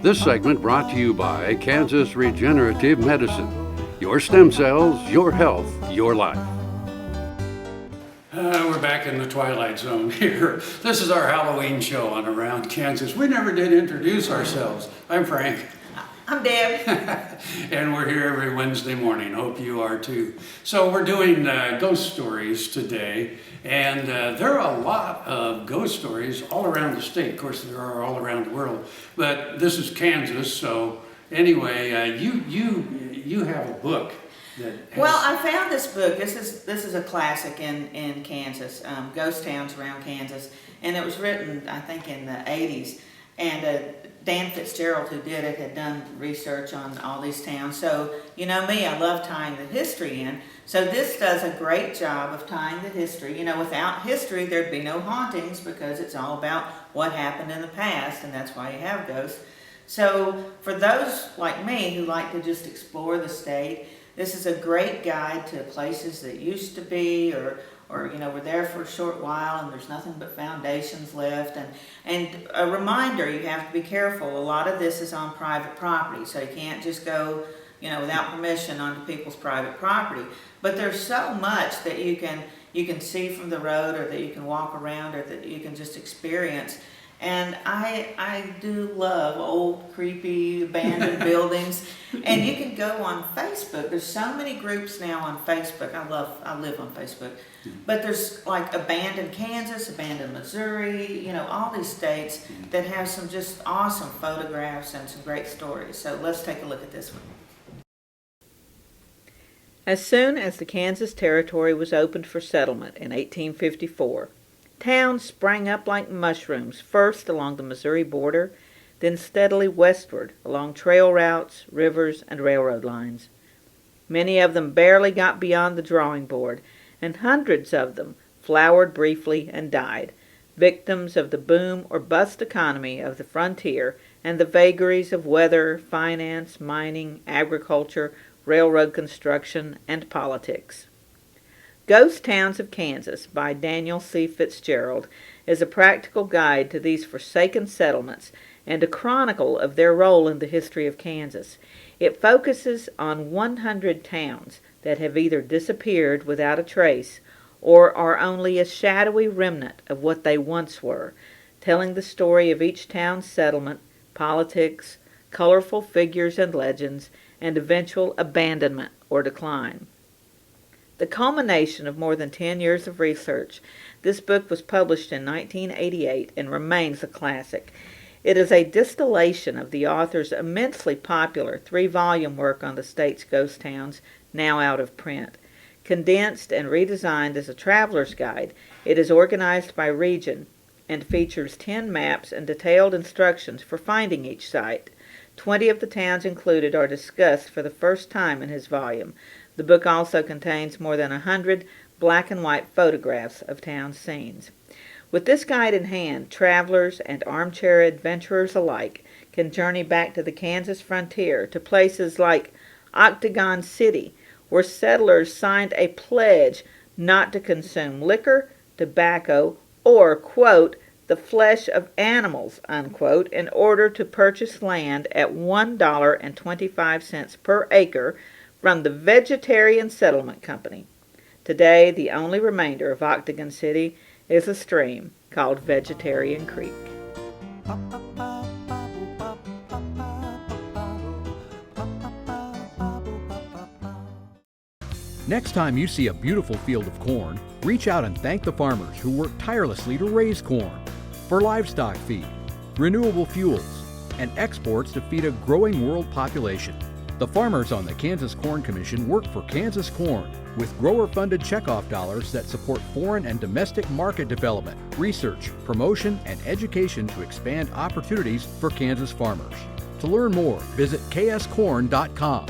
This segment brought to you by Kansas Regenerative Medicine. Your stem cells, your health, your life. We're back in the Twilight Zone here. This is our Halloween show on Around Kansas. We never did introduce ourselves. I'm Frank. I'm Deb. And we're here every Wednesday morning. Hope you are too. So we're doing ghost stories today. And there are a lot of ghost stories all around the state. Of course, there are all around the world. But this is Kansas. So anyway, you have a book. Well, I found this book. This is a classic in Kansas, Ghost Towns Around Kansas, and it was written, I think, in the 80s. And Dan Fitzgerald, who did it, had done research on all these towns. So, you know me, I love tying the history in. So this does a great job of tying the history. You know, without history, there'd be no hauntings because it's all about what happened in the past, and that's why you have ghosts. So for those like me who like to just explore the state, this is a great guide to places that used to be or you know, were there for a short while and there's nothing but foundations left. And a reminder, you have to be careful. A lot of this is on private property, so you can't just go, you know, without permission onto people's private property. But there's so much that you can see from the road, or that you can walk around, or that you can just experience. And I do love old, creepy, abandoned buildings. And you can go on Facebook. There's so many groups now on Facebook. I live on Facebook. But there's like Abandoned Kansas, Abandoned Missouri, you know, all these states that have some just awesome photographs and some great stories. So let's take a look at this one. As soon as the Kansas Territory was opened for settlement in 1854, towns sprang up like mushrooms, first along the Missouri border, then steadily westward along trail routes, rivers, and railroad lines. Many of them barely got beyond the drawing board, and hundreds of them flowered briefly and died, victims of the boom or bust economy of the frontier and the vagaries of weather, finance, mining, agriculture, railroad construction, and politics. Ghost Towns of Kansas by Daniel C. Fitzgerald is a practical guide to these forsaken settlements and a chronicle of their role in the history of Kansas. It focuses on 100 towns that have either disappeared without a trace or are only a shadowy remnant of what they once were, telling the story of each town's settlement, politics, colorful figures and legends, and eventual abandonment or decline. The culmination of more than 10 years of research, this book was published in 1988 and remains a classic. It is a distillation of the author's immensely popular 3-volume work on the state's ghost towns, now out of print. Condensed and redesigned as a traveler's guide, it is organized by region and features 10 maps and detailed instructions for finding each site. 20 of the towns included are discussed for the first time in his volume. The book also contains more than 100 black and white photographs of town scenes. With this guide in hand, travelers and armchair adventurers alike can journey back to the Kansas frontier to places like Octagon City, where settlers signed a pledge not to consume liquor, tobacco, or, quote, the flesh of animals, unquote, in order to purchase land at $1.25 per acre from the Vegetarian Settlement Company. Today, the only remainder of Octagon City is a stream called Vegetarian Creek. Next time you see a beautiful field of corn, reach out and thank the farmers who work tirelessly to raise corn for livestock feed, renewable fuels, and exports to feed a growing world population. The farmers on the Kansas Corn Commission work for Kansas Corn with grower-funded checkoff dollars that support foreign and domestic market development, research, promotion, and education to expand opportunities for Kansas farmers. To learn more, visit kscorn.com.